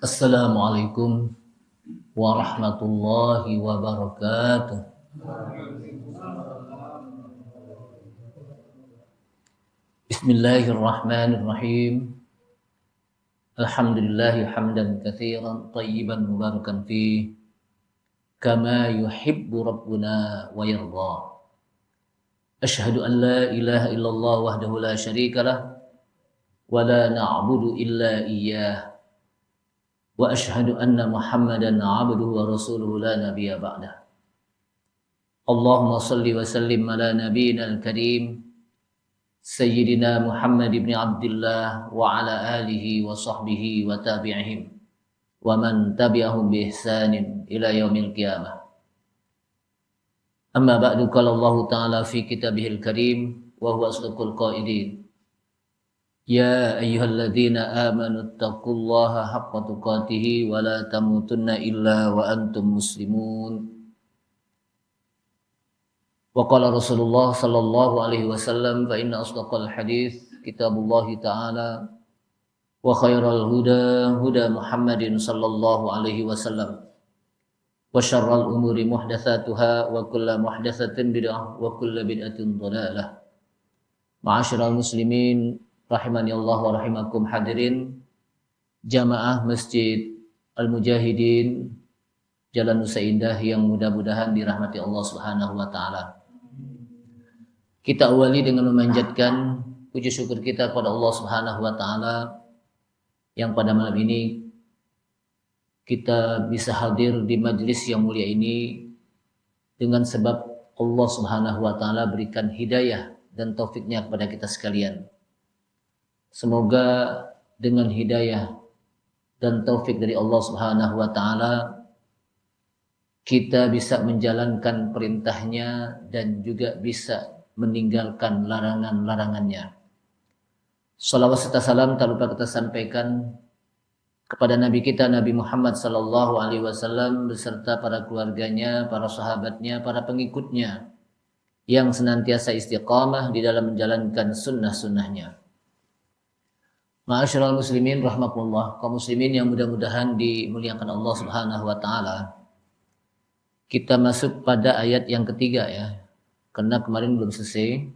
Assalamualaikum warahmatullahi wabarakatuh. Bismillahirrahmanirrahim. Alhamdulillahi hamdan katsiran thayyiban mubarakan fi kama yuhibbu rabbuna wa yarda. Asyhadu an la ilaha illallah wahdahu la syarikalah wa la na'budu illa iyyah. Wa asyhadu anna Muhammadan 'abduhu wa rasuluhu la nabiyya ba'dah. Allahumma shalli wa sallim ala nabiyyina al-karim Sayyidina Muhammad ibn Abdullah wa ala alihi wa sahbihi wa tabi'ihim wa man tabi'ahum bi ihsanin ila yaumil qiyamah. Amma ba'du, qala Allah ta'ala fi kitabihil karim wa huwa asdaqul qailin. Ya ayyuhalladzina amanu taqullaha haqqa tuqatih wa la tamutunna illa wa antum muslimun. Wa qala Rasulullah sallallahu alaihi wasallam fa inna asdaqal hadits kitabullah ta'ala wa khairal huda huda Muhammadin sallallahu alaihi wasallam wa syarral umuri muhdatsatuha wa kullu muhdatsatin bid'ah wa kullu bid'atin dhalalah. Ma'asyiral muslimin rahimani Allah wa rahimakum, hadirin jamaah Masjid Al-Mujahidin Jalan Nusa Indah yang mudah-mudahan dirahmati Allah Subhanahu wa taala. Kita awali dengan memanjatkan puji syukur kita kepada Allah Subhanahu wa taala yang pada malam ini kita bisa hadir di majelis yang mulia ini dengan sebab Allah Subhanahu wa taala berikan hidayah dan taufiknya kepada kita sekalian. Semoga dengan hidayah dan taufik dari Allah Subhanahu wa taala kita bisa menjalankan perintahnya dan juga bisa meninggalkan larangan-larangannya. Salawat serta salam tak lupa kita sampaikan kepada Nabi kita Nabi Muhammad sallallahu alaihi wasallam beserta para keluarganya, para sahabatnya, para pengikutnya yang senantiasa istiqamah di dalam menjalankan sunnah-sunnahnya. Ma'asyiral muslimin rahmatullah, kaum muslimin yang mudah-mudahan dimuliakan Allah Subhanahu wa taala. Kita masuk pada ayat yang ketiga ya. Karena kemarin belum selesai.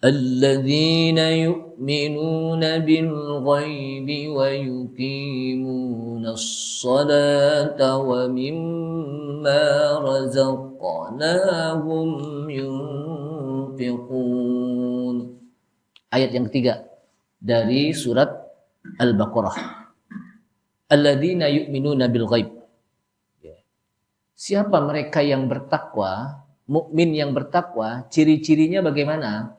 Alladzina yu'minuna bil ghaibi wa yuqimunas salata wa mimma razaqnahum yunfiqun. Ayat yang ketiga dari surat Al-Baqarah. Alladzina yu'minuna bil ghaib. Siapa mereka yang bertakwa, mukmin yang bertakwa, ciri-cirinya bagaimana?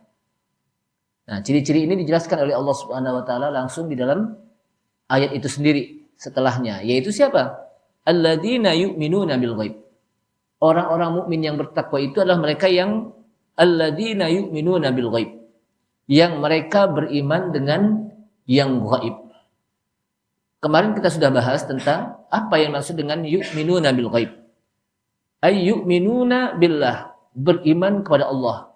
Nah, ciri-ciri ini dijelaskan oleh Allah Subhanahu wa taala langsung di dalam ayat itu sendiri setelahnya, yaitu siapa? Alladzina yu'minuna bil ghaib. Orang-orang mukmin yang bertakwa itu adalah mereka yang alladzina yu'minuna bil ghaib. Yang mereka beriman dengan yang gaib. Kemarin kita sudah bahas tentang apa yang maksud dengan yu'minuna bil ghaib. Ay yu'minuna billah, beriman kepada Allah,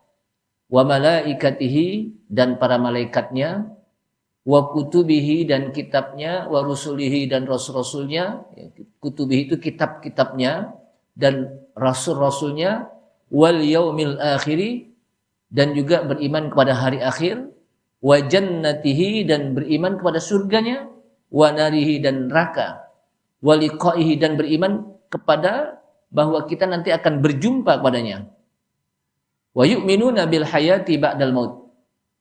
wa malaikatihi dan para malaikatnya, wa kutubihi dan kitabnya, wa rusulihi dan rasul-rasulnya. Kutubihi itu kitab-kitabnya dan rasul-rasulnya, wal yaumil akhiri dan juga beriman kepada hari akhir, wa jannatihi dan beriman kepada surganya, wa narihi dan neraka, wa liqaihi dan beriman kepada bahwa kita nanti akan berjumpa padanya. Wa yu'minuna bil hayati ba'dal maut,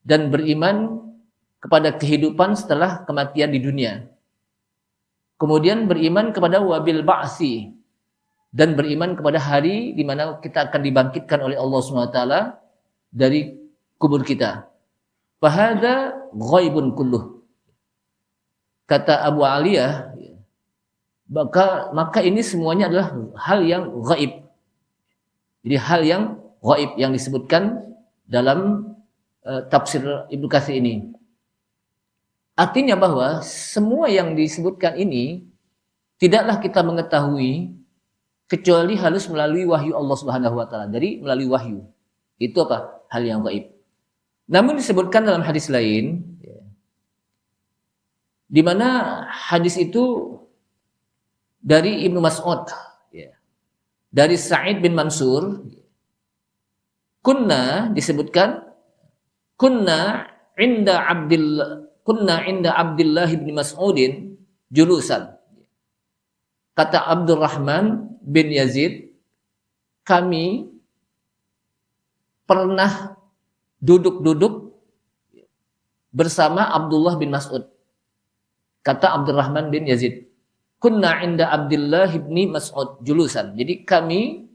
dan beriman kepada kehidupan setelah kematian di dunia. Kemudian beriman kepada wabil ba'si, dan beriman kepada hari di mana kita akan dibangkitkan oleh Allah SWT dari kubur kita. Fahada ghaibun kulluh. Kata Abu Aliyah, maka ini semuanya adalah hal yang gaib. Jadi hal yang gaib yang disebutkan dalam tafsir Ibnu Katsir ini. Artinya bahwa semua yang disebutkan ini tidaklah kita mengetahui kecuali harus melalui wahyu Allah Subhanahu wa taala. Jadi melalui wahyu. Itu apa? Hal yang gaib. Namun disebutkan dalam hadis lain, di mana hadis itu dari Ibnu Mas'ud, ya. Dari Sa'id bin Mansur, disebutkan kunna inda Abdullah bin Mas'udin julusan. Kata Abdurrahman bin Yazid, kami pernah duduk-duduk bersama Abdullah bin Mas'ud. Kata Abdurrahman bin Yazid, kunna inda Abdullah bin Mas'ud julusan. Jadi kami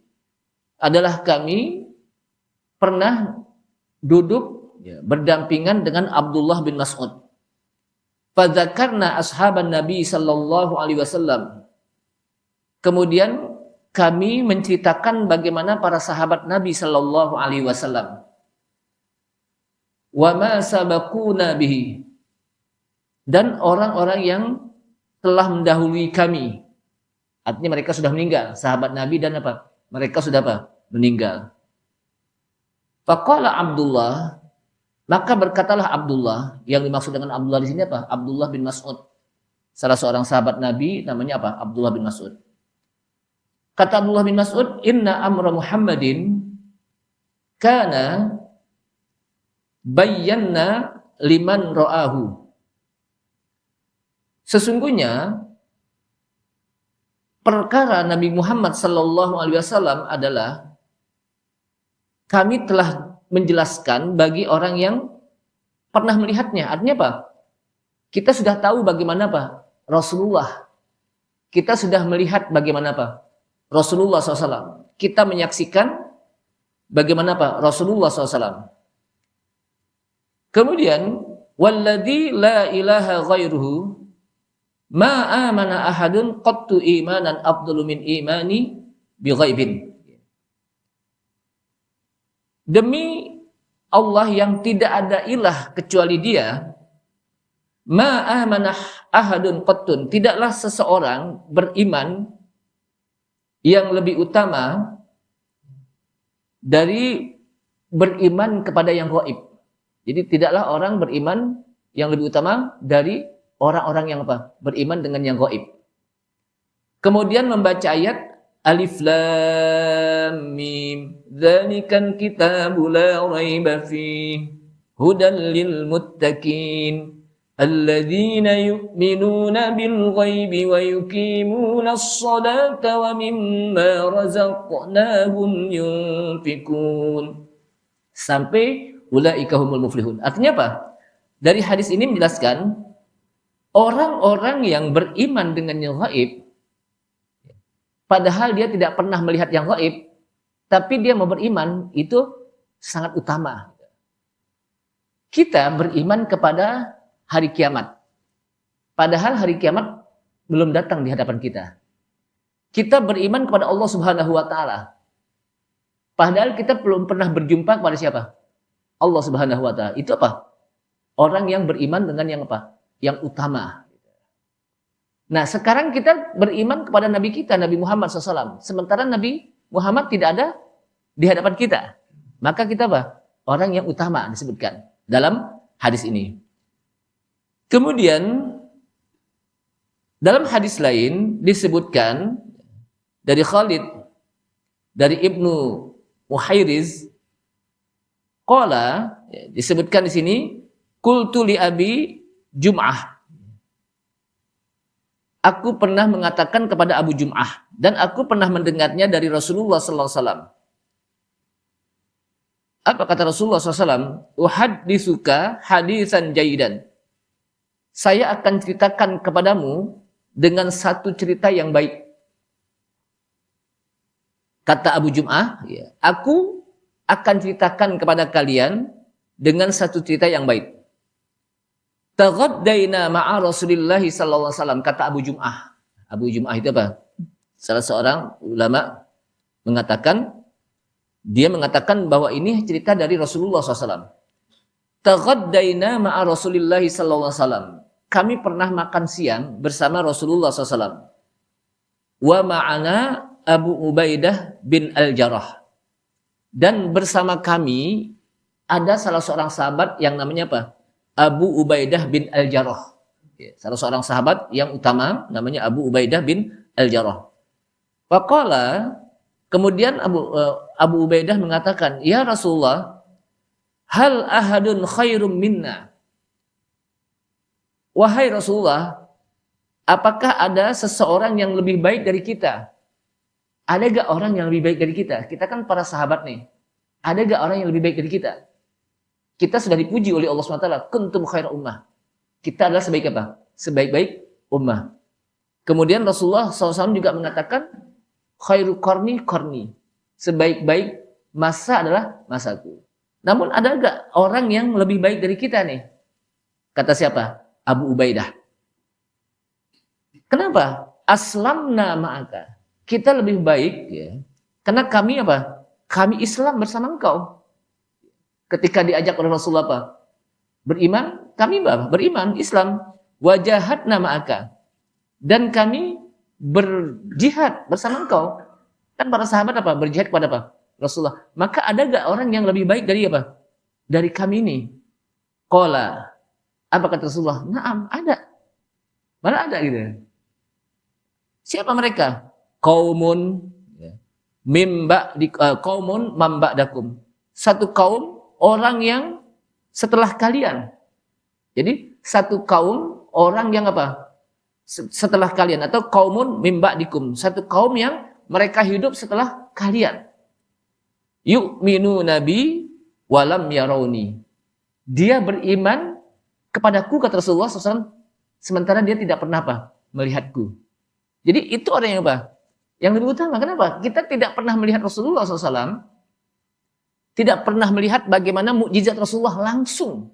pernah duduk, ya, berdampingan dengan Abdullah bin Mas'ud. Fadzakarna ashaban Nabi sallallahu alaihi wasallam. Kemudian kami menceritakan bagaimana para sahabat Nabi sallallahu alaihi wasallam. Wa ma sabaquna bihi. Dan orang-orang yang telah mendahului kami. Artinya mereka sudah meninggal, sahabat Nabi dan apa? Mereka sudah apa? Meninggal. Faqala Abdullah, maka berkatalah Abdullah, yang dimaksud dengan Abdullah di sini apa? Abdullah bin Mas'ud. Salah seorang sahabat Nabi namanya apa? Abdullah bin Mas'ud. Kata Abdullah bin Mas'ud, inna amra Muhammadin kana bayyana liman ra'ahu. Sesungguhnya perkara Nabi Muhammad sallallahu alaihi wasallam adalah kami telah menjelaskan bagi orang yang pernah melihatnya. Artinya apa? Kita sudah tahu bagaimana apa? Rasulullah. Kita sudah melihat bagaimana apa? Rasulullah SAW. Kita menyaksikan bagaimana apa? Rasulullah SAW. Kemudian, walladzi la ilaha ghairuhu ma amana ahadun qattu imanan afdalu min imani bi ghaibin. Demi Allah yang tidak ada ilah kecuali Dia, ma amana ahadun qattun, tidaklah seseorang beriman yang lebih utama dari beriman kepada yang gaib. Jadi tidaklah orang beriman yang lebih utama dari orang-orang yang apa? Beriman dengan yang gaib. Kemudian membaca ayat Alif Lam Mim, dzalikal kitabu la raiba fihi, hudan lil muttaqin, alladzina yu'minuna bil ghaibi wa yuqimuna as-salata wa mimma razaqnahum yunfikun. Sampai ulaika humul muflihun. Artinya apa? Dari hadis ini menjelaskan orang-orang yang beriman dengan yang gaib, padahal dia tidak pernah melihat yang gaib, tapi dia mau beriman, itu sangat utama. Kita beriman kepada hari kiamat, padahal hari kiamat belum datang di hadapan kita. Kita beriman kepada Allah Subhanahu wa Ta'ala, padahal kita belum pernah berjumpa kepada siapa? Allah Subhanahu wa Ta'ala. Itu apa? Orang yang beriman dengan yang apa? Yang utama. Nah, sekarang kita beriman kepada Nabi kita, Nabi Muhammad SAW. Sementara Nabi Muhammad tidak ada di hadapan kita. Maka kita apa? Orang yang utama disebutkan dalam hadis ini. Kemudian, dalam hadis lain disebutkan dari Khalid, dari Ibnu Muhairiz, qala, disebutkan di sini, qultu li Abi Jum'ah. Aku pernah mengatakan kepada Abu Jum'ah, dan aku pernah mendengarnya dari Rasulullah sallallahu alaihi wasallam. Apa kata Rasulullah SAW? Uhadditsuka hadisan jayyidan. Saya akan ceritakan kepadamu dengan satu cerita yang baik. Kata Abu Jum'ah, ya, aku akan ceritakan kepada kalian dengan satu cerita yang baik. Taghaddaina ma'a Rasulillah sallallahu alaihi wasallam, kata Abu Jum'ah. Abu Jum'ah itu apa? Salah seorang ulama dia mengatakan bahwa ini cerita dari Rasulullah SAW. Taghaddaina ma'a Rasulillah sallallahu alaihi wasallam. Kami pernah makan siang bersama Rasulullah SAW. Wa ma'ana Abu Ubaidah bin Al-Jarrah. Dan bersama kami ada salah seorang sahabat yang namanya apa? Abu Ubaidah bin Al-Jarrah. salah seorang sahabat yang utama namanya Abu Ubaidah bin Al-Jarrah. Faqala, kemudian Abu Ubaidah mengatakan, "Ya Rasulullah, hal ahadun khairum minna?" Wahai Rasulullah, apakah ada seseorang yang lebih baik dari kita? Ada gak orang yang lebih baik dari kita? Kita kan para sahabat nih. Ada gak orang yang lebih baik dari kita? Kita sudah dipuji oleh Allah SWT. Kuntum khaira ummah. Kita adalah sebaik apa? Sebaik-baik ummah. Kemudian Rasulullah SAW juga mengatakan, khairu qarni. Sebaik-baik masa adalah masaku. Namun ada gak orang yang lebih baik dari kita nih? Kata siapa? Abu Ubaidah. Kenapa? Aslamna ma'aka. Kita lebih baik ya. Karena kami apa? Kami Islam bersama engkau. Ketika diajak oleh Rasulullah apa? Beriman, kami apa? Beriman, Islam. Wajahadna ma'aka. Dan kami berjihad bersama engkau. Kan para sahabat apa? Berjihad kepada apa? Rasulullah. Maka ada gak orang yang lebih baik dari apa? Dari kami ini. Qala. Apa kata Rasulullah? Naam, ada. Mana ada gitu. Siapa mereka? Qaumun qaumun mamba'dakum. Satu kaum orang yang setelah kalian. Jadi satu kaum orang yang apa? Setelah kalian, atau qaumun mimba'dikum. Satu kaum yang mereka hidup setelah kalian. Yu'minu nabi walam yarawni. Dia beriman kepadaku, kata Rasulullah SAW, sementara dia tidak pernah apa? Melihatku. Jadi itu orang yang apa? Yang lebih utama. Kenapa? Kita tidak pernah melihat Rasulullah SAW. Tidak pernah melihat bagaimana mukjizat Rasulullah langsung.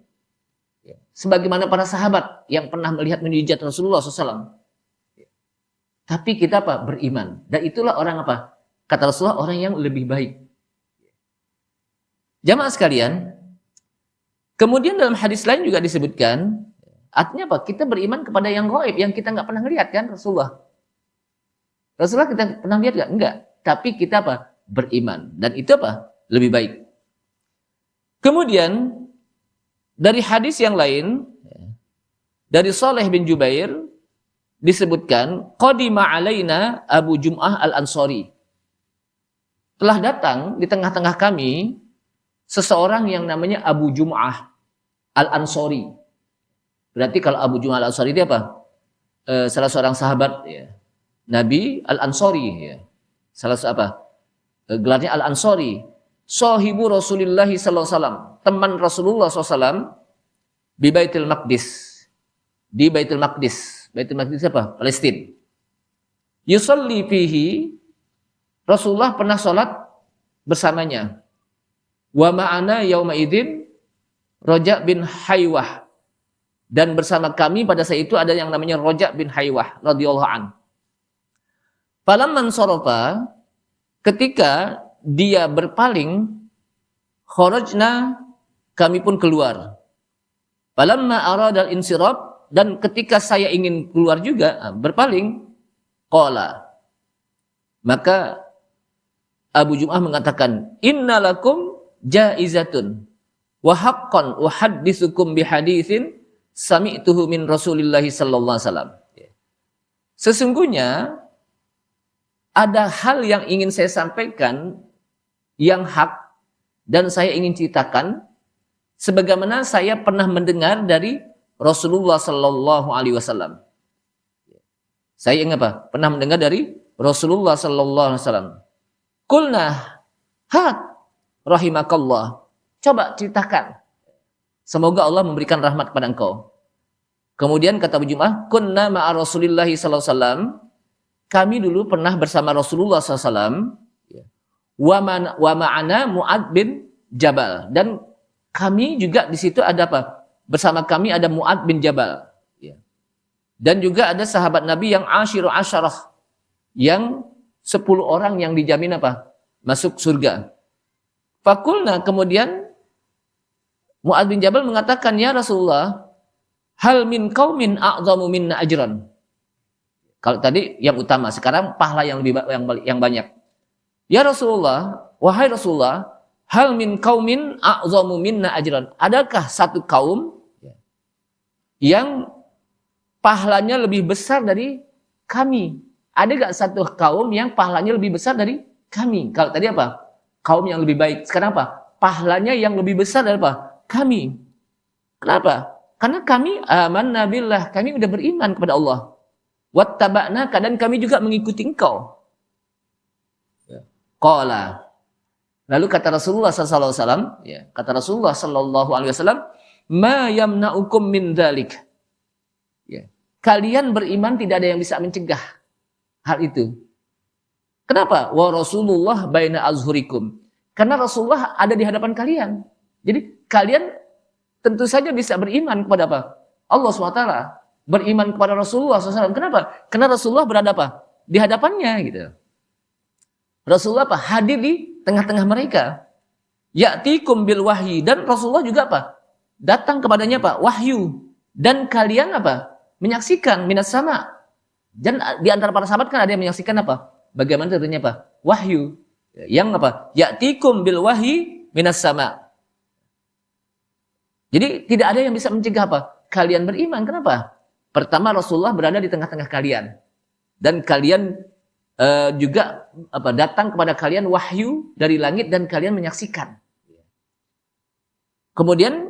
Sebagaimana para sahabat yang pernah melihat mukjizat Rasulullah SAW. Tapi kita apa? Beriman. Dan itulah orang apa? Kata Rasulullah, orang yang lebih baik. Jamaah sekalian, kemudian dalam hadis lain juga disebutkan, artinya apa? Kita beriman kepada yang gaib, yang kita nggak pernah lihat kan Rasulullah. Rasulullah kita pernah lihat nggak? Enggak. Tapi kita apa? Beriman. Dan itu apa? Lebih baik. Kemudian dari hadis yang lain, dari Saleh bin Jubair disebutkan, qadima alaina Abu Jum'ah al-Ansari. Telah datang di tengah-tengah kami seseorang yang namanya Abu Jum'ah al-Ansari. Berarti kalau Abu Jum'ah al-Ansari itu apa? Salah seorang sahabat ya. Nabi Al-Ansari ya. Salah apa? Gelarnya Al-Ansari. Sahibu Rasulullah sallallahu alaihi wasallam, teman Rasulullah SAW di Baitul Maqdis. Di Baitul Maqdis. Baitul Maqdis apa? Palestina. Yusalli fihi, Rasulullah pernah sholat bersamanya. Wa ma'ana yauma idzin Roja bin Haywah. Dan bersama kami pada saat itu ada yang namanya Roja bin Haywah radhiyallahu anhu. Falamman sarafa, ketika dia berpaling, kharajna, kami pun keluar. Falamma aradal insirab, dan ketika saya ingin keluar juga, berpaling, qala, maka Abu Jum'ah mengatakan, innalakum jaizatun wa haqqan uhadditsukum bihaditsin sami'tuhu min Rasulillah sallallahu alaihi wasallam. Sesungguhnya ada hal yang ingin saya sampaikan yang hak dan saya ingin ceritakan sebagaimana saya pernah mendengar dari Rasulullah sallallahu alaihi wasallam. Saya ingin apa? Pernah mendengar dari Rasulullah sallallahu alaihi wasallam. Qulna, "Hat rahimakallah." Coba ceritakan. Semoga Allah memberikan rahmat kepada engkau. Kemudian kata Abu Jum'ah, "Kunna ma'a Rasulillah sallallahu alaihi wasallam." Kami dulu pernah bersama Rasulullah SAW. Wa ma'ana Mu'ad bin Jabal. Dan kami juga di situ ada apa? Bersama kami ada Mu'ad bin Jabal. Dan juga ada sahabat Nabi yang asyarah. Yang 10 orang yang dijamin apa? Masuk surga. Fakulna, kemudian Mu'ad bin Jabal mengatakan, ya Rasulullah, hal min qaumin a'zamu minna ajran. Kalau tadi yang utama, sekarang pahala yang lebih yang banyak. Ya Rasulullah, wahai Rasulullah, hal min qaumin a'zamu minna ajran. Adakah satu kaum yang pahalanya lebih besar dari kami. Ada gak satu kaum yang pahalanya lebih besar dari kami? Kalau tadi apa? Kaum yang lebih baik. Sekarang apa? Pahalanya yang lebih besar dari apa? Kami. Kenapa? Karena kami amanna billah, kami udah beriman kepada Allah. Wattaba'naka, dan kami juga mengikuti engkau. Qala. Lalu kata Rasulullah SAW, ya, kata Rasulullah SAW, ma yamna'ukum min dzalik. Ya. Kalian beriman tidak ada yang bisa mencegah hal itu. Kenapa? Wa Rasulullah baina azhurikum. Karena Rasulullah ada di hadapan kalian. Jadi kalian tentu saja bisa beriman kepada apa? Allah SWT. Beriman kepada Rasulullah SAW. Kenapa? Karena Rasulullah berada apa? Di hadapannya gitu. Rasulullah apa? Hadir di tengah-tengah mereka. Ya'tikum bil wahyi, dan Rasulullah juga apa? Datang kepadanya apa? Wahyu. Dan kalian apa? Menyaksikan minas sama. Dan di antara para sahabat kan ada yang menyaksikan apa? Bagaimana tentunya apa? Wahyu. Yang apa? Ya'tikum bil wahyi minas sama. Jadi tidak ada yang bisa mencegah apa? Kalian beriman. Kenapa? Pertama, Rasulullah berada di tengah-tengah kalian. Dan kalian juga apa, datang kepada kalian wahyu dari langit dan kalian menyaksikan. Kemudian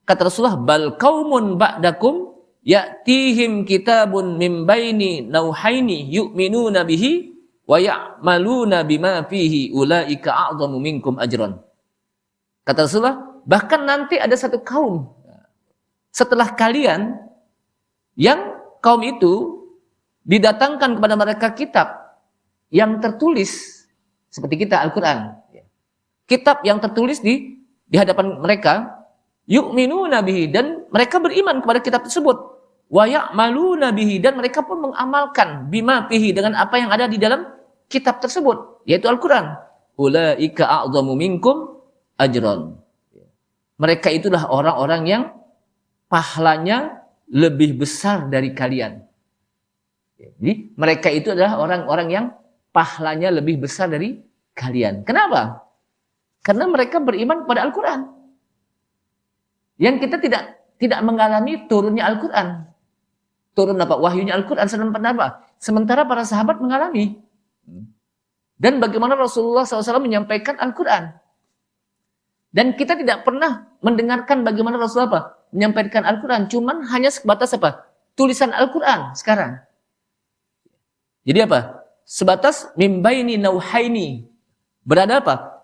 kata Rasulullah, bal qaumun ba'dakum ya'tihim kitabun min baini nauhaini yu'minuna bihi wa ya'maluna bima fihi ulaika a'zamu minkum ajran. Kata Rasulullah, bahkan nanti ada satu kaum setelah kalian yang kaum itu didatangkan kepada mereka kitab yang tertulis seperti kita Al-Quran. Kitab yang tertulis di hadapan mereka, yu'minuna bihi, dan mereka beriman kepada kitab tersebut. Wa ya'maluna bihi, dan mereka pun mengamalkan bima fihi, dengan apa yang ada di dalam kitab tersebut, yaitu Al-Quran. Ulaika a'zamu minkum ajran. Mereka itulah orang-orang yang pahalanya lebih besar dari kalian. Jadi mereka itu adalah orang-orang yang pahalanya lebih besar dari kalian. Kenapa? Karena mereka beriman kepada Al-Quran. Yang kita tidak mengalami turunnya Al-Quran. Turun apa? Wahyunya Al-Quran. Sementara para sahabat mengalami. Dan bagaimana Rasulullah SAW menyampaikan Al-Quran. Dan kita tidak pernah mendengarkan bagaimana Rasulullah menyampaikan Al-Quran. Cuman hanya sebatas apa? Tulisan Al-Quran sekarang. Jadi apa? Sebatas mimbaini nauhaini. Berada apa?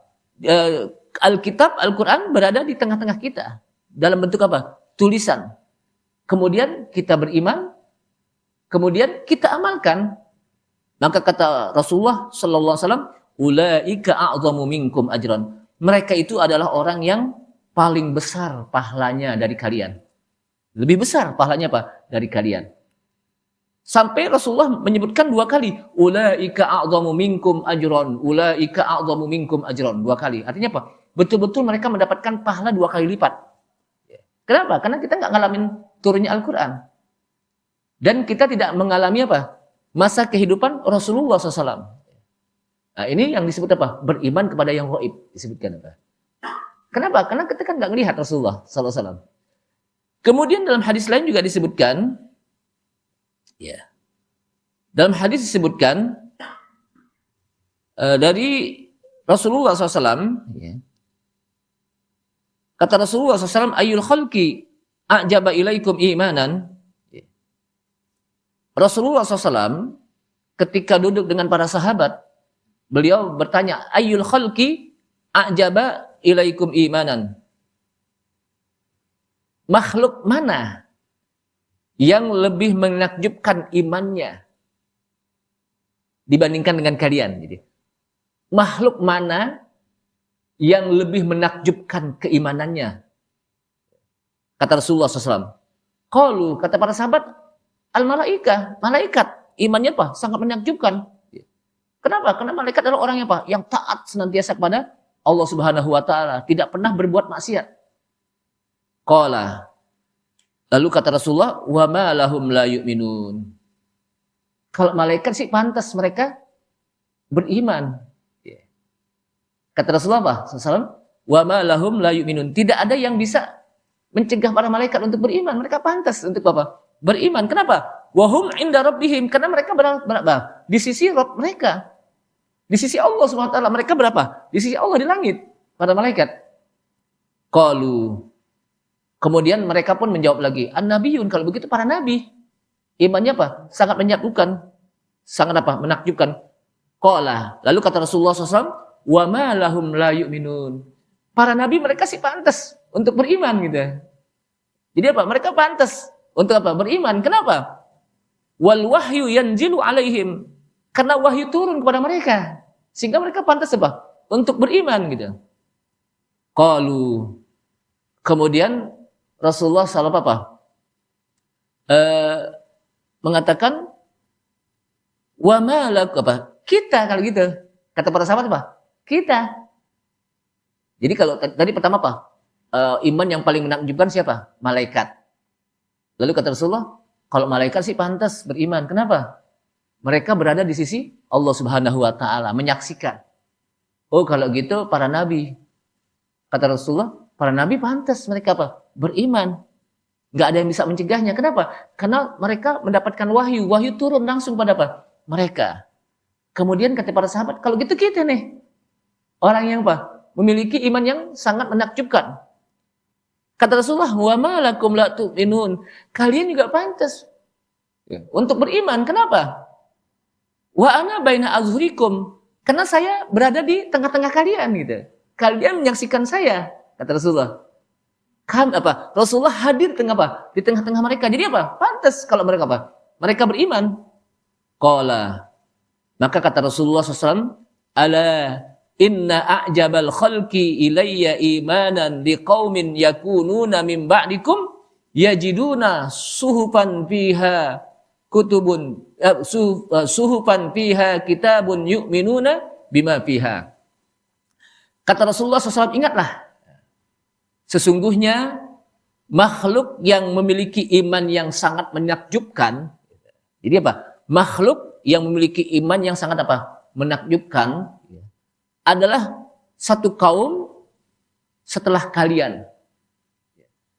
Alkitab, Al-Quran berada di tengah-tengah kita. Dalam bentuk apa? Tulisan. Kemudian kita beriman. Kemudian kita amalkan. Maka kata Rasulullah SAW, ulaika a'zamu minkum ajran. Mereka itu adalah orang yang paling besar pahalanya dari kalian. Lebih besar pahalanya apa? Dari kalian. Sampai Rasulullah menyebutkan 2 kali, ulaika a'zamu minkum ajran, ulaika a'zamu minkum ajran, 2 kali. Artinya apa? Betul-betul mereka mendapatkan pahala 2 kali lipat. Kenapa? Karena kita nggak ngalamin turunnya Al-Quran. Dan kita tidak mengalami apa? Masa kehidupan Rasulullah SAW. Nah, ini yang disebut apa? Beriman kepada yang gaib, disebutkan apa? Kenapa? Karena kita kan nggak melihat Rasulullah SAW. Kemudian dalam hadis lain juga disebutkan, ya, dalam hadis disebutkan dari Rasulullah SAW, ya, kata Rasulullah SAW, ayyul khalqi a'jaba ilaikum imanan. Ya. Rasulullah SAW ketika duduk dengan para sahabat, beliau bertanya, ayyul khalqi a'jaba ilaikum imanan. Makhluk mana yang lebih menakjubkan imannya dibandingkan dengan kalian? Jadi, makhluk mana yang lebih menakjubkan keimanannya? Kata Rasulullah SAW. Qalu, kata para sahabat, al-malaikah, malaikat. Imannya apa? Sangat menakjubkan. Kenapa? Karena malaikat adalah orang yang apa? Yang taat senantiasa kepada Allah Subhanahu wa taala, tidak pernah berbuat maksiat. Qala. Lalu kata Rasulullah, wa ma lahum la yu'minun. Kalau malaikat sih pantas mereka beriman. Kata Rasulullah SAW, wa ma lahum la yu'minun. Tidak ada yang bisa mencegah para malaikat untuk beriman. Mereka pantas untuk apa? Beriman. Kenapa? Wahum inda rabbihim, karena mereka berapa? Di sisi Rabb mereka. Di sisi Allah Subhanahu wa taala mereka berapa? Di sisi Allah di langit, para malaikat. Qalu. Kemudian mereka pun menjawab lagi, an-nabiyun, kalau begitu para nabi. Imannya apa? Sangat menyatukan. Sangat apa? Menakjubkan. Qala. Lalu kata Rasulullah SAW, wa ma lahum la yu'minun. Para nabi mereka sih pantas untuk beriman gitu. Jadi apa? Mereka pantas untuk apa? Beriman. Kenapa? Wal wahyu yanzilu alaihim. Karena wahyu turun kepada mereka. Sehingga mereka pantas apa? Untuk beriman gitu. Qalu. Kemudian Rasulullah SAW apa? Mengatakan wa ma lakum apa? Kita kalau gitu. Kata para sahabat apa? Kita. Jadi kalau tadi pertama apa? Iman yang paling menakjubkan siapa? Malaikat. Lalu kata Rasulullah, kalau malaikat sih pantas beriman. Kenapa? Mereka berada di sisi Allah Subhanahu wa taala, menyaksikan. Oh, kalau gitu para nabi. Kata Rasulullah, para nabi pantas mereka apa? Beriman. Enggak ada yang bisa mencegahnya. Kenapa? Karena mereka mendapatkan wahyu. Wahyu turun langsung pada apa? Mereka. Kemudian kata para sahabat, kalau gitu kita nih. Orang yang apa? Memiliki iman yang sangat menakjubkan. Kata Rasulullah, wa ma lakum la tu'minun. Kalian juga pantas untuk beriman. Kenapa? Wa ana baina azhurikum. Karena saya berada di tengah-tengah kalian gitu. Kalian menyaksikan saya, kata Rasulullah. Rasulullah hadir tengah apa? Di tengah-tengah mereka. Jadi apa? Pantas kalau mereka apa? Mereka beriman. Qala. Maka kata Rasulullah SAW, ala inna a'jabal khalqi ilayya imanan liqaumin yakununa min ba'dikum yajiduna suhufan fiha kutubun suhufan fiha kitabun yu'minuna bima fiha. Kata Rasulullah SAW, ingatlah, sesungguhnya makhluk yang memiliki iman yang sangat menakjubkan. Jadi apa? Makhluk yang memiliki iman yang sangat apa? Menakjubkan adalah satu kaum setelah kalian.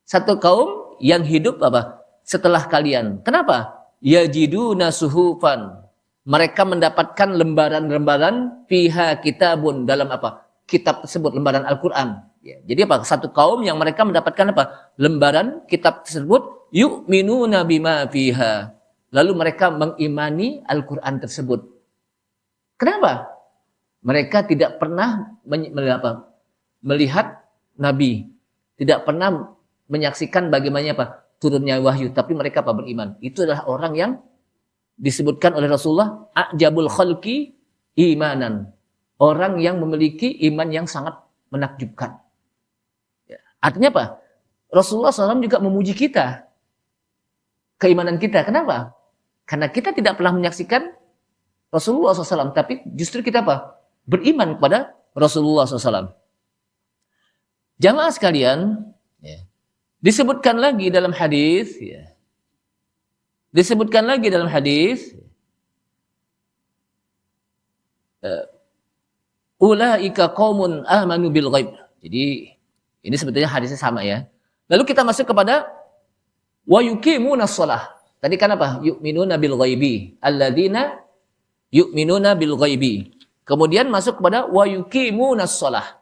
Satu kaum yang hidup apa? Setelah kalian. Kenapa? Yajiduna suhufan. Mereka mendapatkan lembaran-lembaran fiha kitabun, dalam apa? Kitab tersebut, lembaran Al-Quran. Jadi apa? Satu kaum yang mereka mendapatkan apa? Lembaran kitab tersebut, yu'minuna bima fiha. Lalu mereka mengimani Al-Quran tersebut. Kenapa? Mereka tidak pernah melihat Nabi. Tidak pernah menyaksikan bagaimana apa? Turunnya wahyu. Tapi mereka apa? Beriman. Itu adalah orang yang disebutkan oleh Rasulullah, a'jabul khalqi imanan. Orang yang memiliki iman yang sangat menakjubkan. Artinya apa? Rasulullah SAW juga memuji kita. Keimanan kita. Kenapa? Karena kita tidak pernah menyaksikan Rasulullah SAW. Tapi justru kita apa? Beriman kepada Rasulullah SAW. Jamaah sekalian, disebutkan lagi dalam hadis, disebutkan lagi dalam hadis, ulaika qaumun amanu bil ghaib. Jadi ini sebetulnya hadisnya sama ya. Lalu kita masuk kepada wa yuqimunas shalah. Tadi kan apa? Yu'minuna bil ghaibi. Alladzina yu'minuna bil ghaibi. Kemudian masuk kepada wa yuqimunas shalah.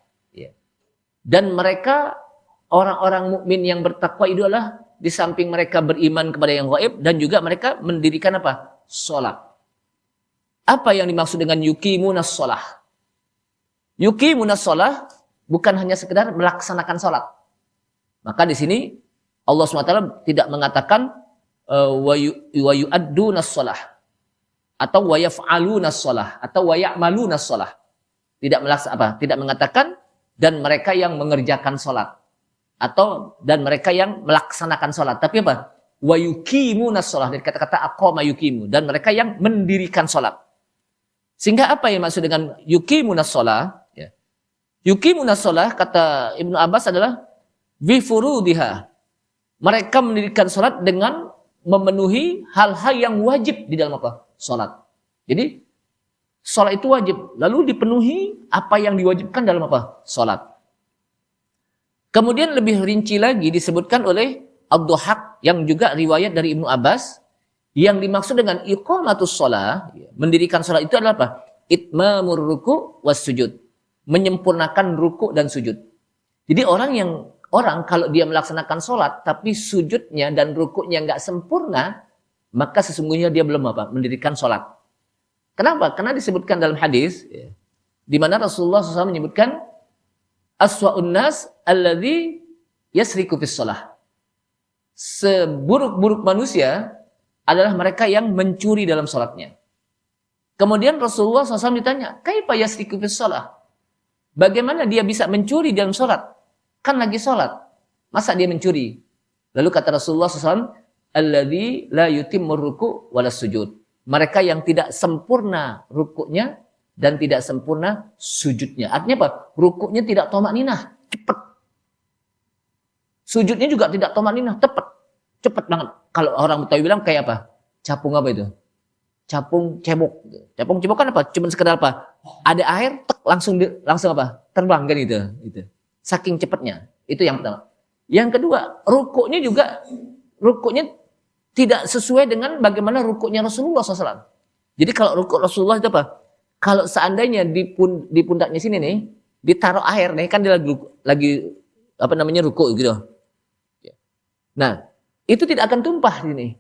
Dan mereka orang-orang mukmin yang bertakwa itu adalah di samping mereka beriman kepada yang gaib dan juga mereka mendirikan apa? Salat. Apa yang dimaksud dengan yuqimunas shalah? Yuqimunas shalah bukan hanya sekedar melaksanakan salat. Maka di sini Allah SWT tidak mengatakan wa yu'addunas shalah atau wa yaf'alunas shalah atau wa ya'malunas shalah. Tidak mengatakan dan mereka yang mengerjakan salat atau dan mereka yang melaksanakan salat. Tapi apa? Wa yuqimunas shalah, dari kata-kata aqama yuqimu, dan mereka yang mendirikan salat. Sehingga apa yang maksud dengan yuqimunas shalah? Yuqimunas shalah kata Ibnu Abbas adalah bi furudiha. Mereka mendirikan salat dengan memenuhi hal-hal yang wajib di dalam apa? Salat. Jadi salat itu wajib, lalu dipenuhi apa yang diwajibkan dalam apa? Salat. Kemudian lebih rinci lagi disebutkan oleh Ad-Dhahhak yang juga riwayat dari Ibnu Abbas, yang dimaksud dengan iqamatus shalah, mendirikan salat itu adalah apa? Itmamur ruku' was sujud. Menyempurnakan ruku' dan sujud. Jadi orang kalau dia melaksanakan salat tapi sujudnya dan rukuknya enggak sempurna, maka sesungguhnya dia belum apa? Mendirikan salat. Kenapa? Karena disebutkan dalam hadis di mana Rasulullah SAW menyebutkan aswa'un nas alladzi yasriku fis shalah. Seburuk-buruk manusia adalah mereka yang mencuri dalam salatnya. Kemudian Rasulullah SAW ditanya, kaifa yasriku fis shalah? Bagaimana dia bisa mencuri dalam salat? Kan lagi salat. Masa dia mencuri? Lalu kata Rasulullah SAW, alladzi la yutimmur ruku' walas sujud. Mereka yang tidak sempurna rukuknya dan tidak sempurna sujudnya. Artinya apa? Rukuknya tidak tomakninah, cepat. Sujudnya juga tidak tomakninah, cepat banget. Kalau orang Betawi bilang kayak apa? Capung apa itu? Capung cebok. Capung cebok kan apa? Cuma sekedar apa? Ada air, langsung apa? Terbang kan itu. Saking cepatnya. Itu yang pertama. Yang kedua, rukuknya tidak sesuai dengan bagaimana rukuknya Rasulullah SAW. Jadi kalau rukuk Rasulullah itu apa? Kalau seandainya di pundaknya sini nih, ditaruh air nih, kan dia lagi apa namanya rukuk gitu. Nah, itu tidak akan tumpah ini.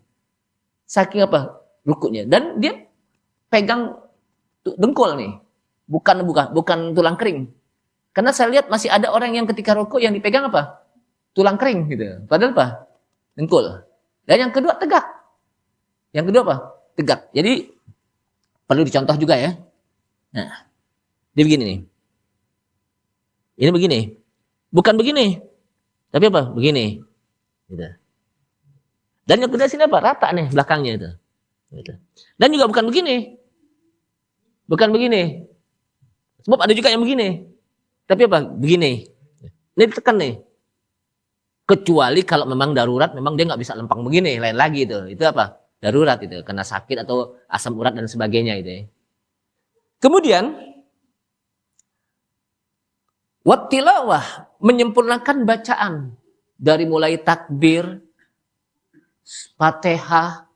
Saking apa? Rukuknya. Dan dia pegang dengkul nih. Bukan tulang kering. Karena saya lihat masih ada orang yang ketika rukuk yang dipegang apa? Tulang kering gitu. Padahal apa? Dengkul. Dan yang kedua tegak. Yang kedua apa? Tegak. Jadi perlu dicontoh juga ya. Nah, dia begini nih. Ini begini. Bukan begini. Tapi apa? Begini. Gitu. Dan yang kedua sini apa? Rata nih belakangnya itu. Gitu. Dan juga bukan begini. Bukan begini. Sebab ada juga yang begini. Tapi apa? Begini. Ini ditekan nih. Kecuali kalau memang darurat, memang dia nggak bisa lempang begini. Lain lagi itu. Itu apa? Darurat itu. Kena sakit atau asam urat dan sebagainya itu. Kemudian wattilawah, menyempurnakan bacaan. Dari mulai takbir, Fatihah,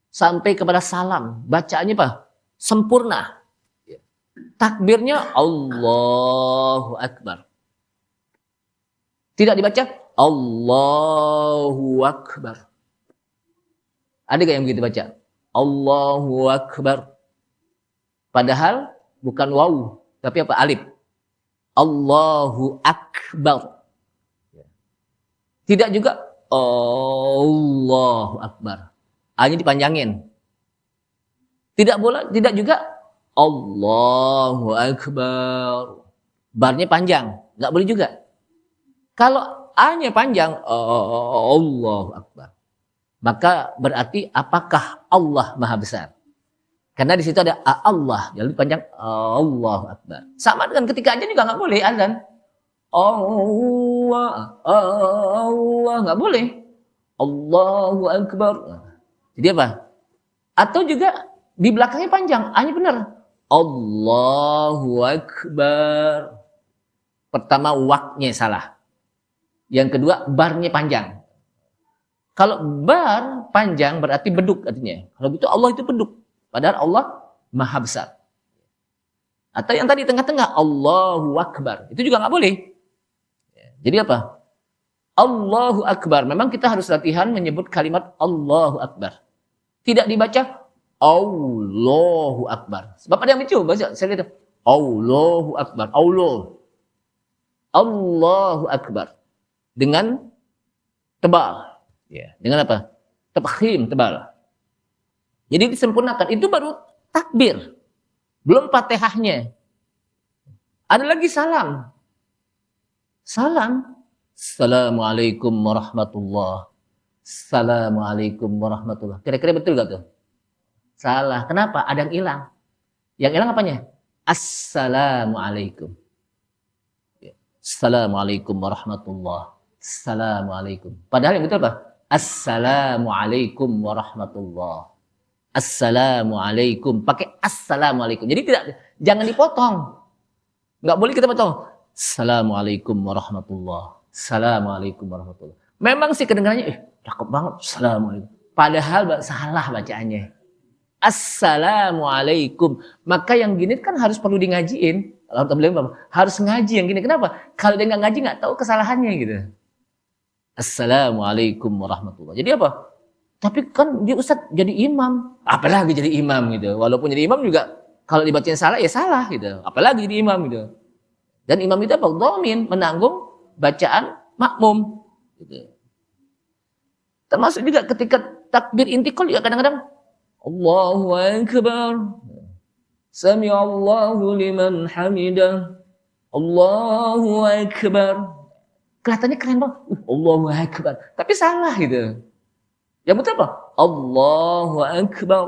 sampai kepada salam. Bacaannya apa? Sempurna. Takbirnya Allahu Akbar. Tidak dibaca Allahu Akbar. Ada gak yang begitu baca? Allahu Akbar. Padahal bukan waw, tapi apa? Alif. Allahu Akbar. Tidak juga Allahu Akbar. A-nya dipanjangin. Tidak juga Allahu Akbar. Barnya panjang. Nggak boleh juga. Kalau A-nya panjang, Allahu Akbar. Maka berarti apakah Allah Maha Besar? Karena di situ ada Allah, jadi panjang Allahu Akbar. Sama dengan ketika aja juga nggak boleh azan. Allah nggak boleh. Allahu Akbar. Jadi apa? Atau juga di belakangnya panjang, A-nya benar. Allahu Akbar. Pertama waknya salah. Yang kedua barnya panjang. Kalau bar panjang berarti beduk artinya. Kalau gitu Allah itu beduk. Padahal Allah Maha Besar. Atau yang tadi tengah-tengah Allahu Akbar. Itu juga nggak boleh. Jadi apa? Allahu Akbar. Memang kita harus latihan menyebut kalimat Allahu Akbar. Tidak dibaca Allahu Akbar. Sebab ada yang lucu. Saya lihat Allahu Akbar. Allahu Akbar. Dengan tebal. Dengan apa? Tafkhim, tebal. Jadi disempurnakan. Itu baru takbir. Belum Fatihahnya. Ada lagi salam. Salam. Assalamualaikum warahmatullah. Assalamualaikum warahmatullah. Kira-kira betul gak tuh? Salah. Kenapa? Ada yang hilang. Yang hilang apanya? Assalamualaikum. Assalamualaikum warahmatullah. Assalamualaikum. Padahal yang betul apa? Assalamualaikum warahmatullah. Assalamualaikum. Pakai assalamualaikum. Jadi jangan dipotong. Nggak boleh kita potong. Assalamualaikum warahmatullah. Assalamualaikum warahmatullah. Memang sih kedengarannya, cakep banget, assalamualaikum. Padahal salah bacaannya. Assalamualaikum. Maka yang gini kan harus perlu di ngajiin. Kalau bilang harus ngaji yang gini. Kenapa? Kalau dia nggak ngaji nggak tahu kesalahannya gitu. Assalamualaikum warahmatullahi. Jadi apa? Tapi kan dia Ustadz jadi imam. Apalagi jadi imam gitu. Walaupun jadi imam juga kalau dibacain salah ya salah gitu. Apalagi jadi imam gitu. Dan imam itu apa? Dhamin, menanggung bacaan makmum. Gitu. Termasuk juga ketika takbir intikal juga kadang-kadang Allahu Akbar. Sami Allahu liman hamidah. Allahu Akbar. Kelihatannya keren banget. Allahu Akbar. Tapi salah gitu. Yang betul apa? Allahu Akbar.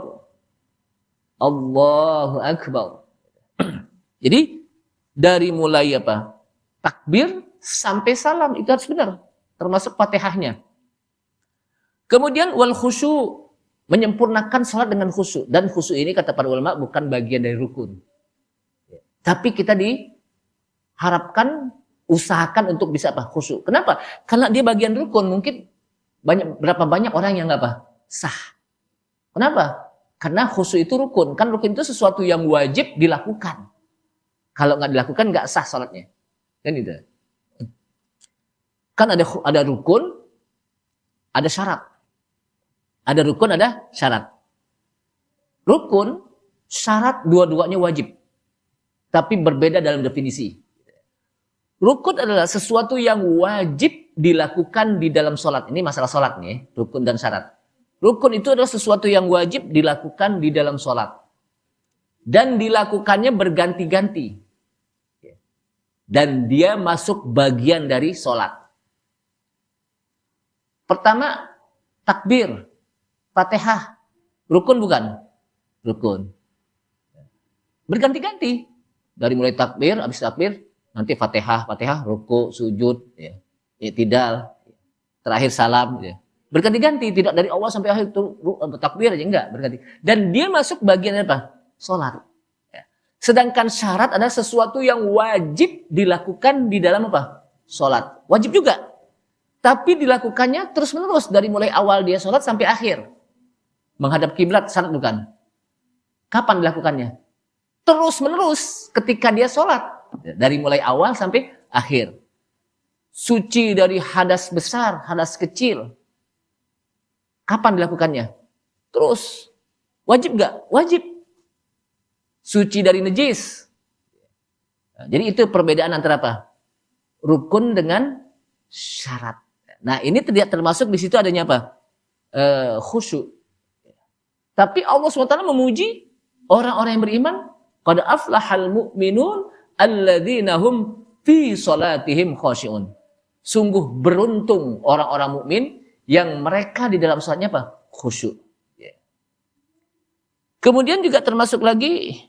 Allahu Akbar. Jadi dari mulai apa? Takbir sampai salam itu harus benar. Termasuk Fatihahnya. Kemudian wal khusyu, menyempurnakan salat dengan khusyuk. Dan khusyuk ini kata para ulama bukan bagian dari rukun. Tapi kita diharapkan, usahakan untuk bisa apa? Khusyuk. Kenapa? Karena dia bagian rukun, mungkin berapa banyak orang yang apa? Sah. Kenapa? Karena khusyuk itu rukun. Kan rukun itu sesuatu yang wajib dilakukan. Kalau nggak dilakukan nggak sah salatnya. Kan gitu. Kan ada rukun, ada syarat. Ada rukun, ada syarat. Rukun, syarat dua-duanya wajib. Tapi berbeda dalam definisi. Rukun adalah sesuatu yang wajib dilakukan di dalam sholat. Ini masalah sholat nih, rukun dan syarat. Rukun itu adalah sesuatu yang wajib dilakukan di dalam sholat. Dan dilakukannya berganti-ganti. Dan dia masuk bagian dari sholat. Pertama, takbir. Fatihah, rukun bukan? Rukun. Berganti-ganti. Dari mulai takbir, habis takbir, nanti Fatihah, ruku, sujud, ya. I'tidal, terakhir salam. Ya. Berganti-ganti, tidak dari awal sampai akhir itu takbir aja, enggak. Berganti. Dan dia masuk bagian apa? Sholat. Ya. Sedangkan syarat adalah sesuatu yang wajib dilakukan di dalam apa? Sholat. Wajib juga. Tapi dilakukannya terus-menerus dari mulai awal dia sholat sampai akhir. Menghadap kiblat syarat bukan? Kapan dilakukannya? Terus menerus ketika dia sholat. Dari mulai awal sampai akhir. Suci dari hadas besar, hadas kecil. Kapan dilakukannya? Terus. Wajib gak? Wajib. Suci dari najis. Nah, jadi itu perbedaan antara apa? Rukun dengan syarat. Nah ini tidak termasuk di situ adanya apa? Khusyuk. Tapi Allah SWT memuji orang-orang yang beriman. Qad aflahal mu'minun alladzina hum fi salatihim khashi'un. Sungguh beruntung orang-orang mukmin yang mereka di dalam salatnya apa? Khusyuk. Kemudian juga termasuk lagi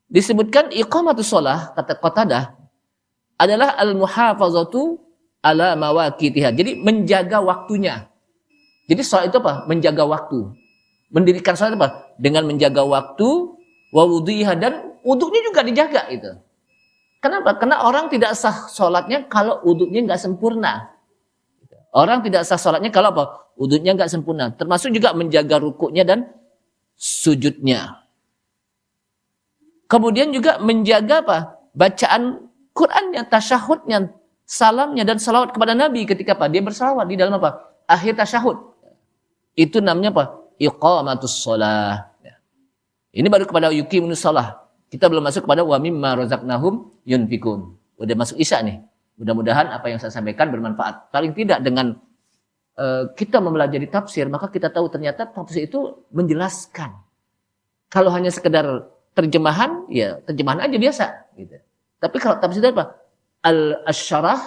disebutkan iqamatus shalah, kata Qatadah adalah al-muhafazatu ala mawaqitiha. Jadi menjaga waktunya. Jadi sholat itu apa? Menjaga waktu. Mendirikan sholat apa? Dengan menjaga waktu, wa wudhiha, dan wudhunya juga dijaga itu. Kenapa? Karena orang tidak sah sholatnya kalau wudhunya nggak sempurna. Orang tidak sah sholatnya kalau apa? Wudhunya nggak sempurna. Termasuk juga menjaga rukuknya dan sujudnya. Kemudian juga menjaga apa? Bacaan Qur'annya, tasyahudnya, salamnya, dan salawat kepada Nabi ketika apa? Dia bersalawat di dalam apa? Akhir tasyahud. Itu namanya apa? Iqamatus shalah. Ini baru kepada yuqimus shalah. Kita belum masuk kepada wa mimma razaqnahum yunfikun. Udah masuk Isya nih. Mudah-mudahan apa yang saya sampaikan bermanfaat. Paling tidak dengan kita mempelajari tafsir, maka kita tahu ternyata tafsir itu menjelaskan. Kalau hanya sekedar terjemahan, ya terjemahan aja biasa. Gitu. Tapi kalau tafsir itu apa? Al-syarah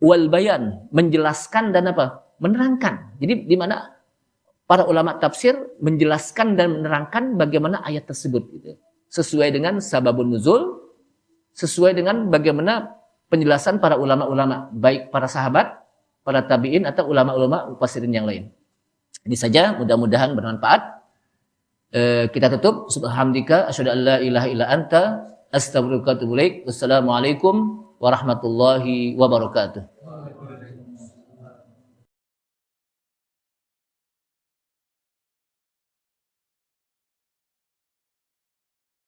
wal bayan, menjelaskan dan apa? Menerangkan. Jadi di mana para ulama tafsir menjelaskan dan menerangkan bagaimana ayat tersebut gitu. Sesuai dengan sababun nuzul, sesuai dengan bagaimana penjelasan para ulama-ulama, baik para sahabat, para tabi'in atau ulama-ulama mufassirin yang lain. Ini saja, mudah-mudahan bermanfaat. Kita tutup. Subhanallah, asyhadu an la ilaha illa anta, astaghfiruka wa atubu ilaik. Wassalamualaikum warahmatullahi wabarakatuh.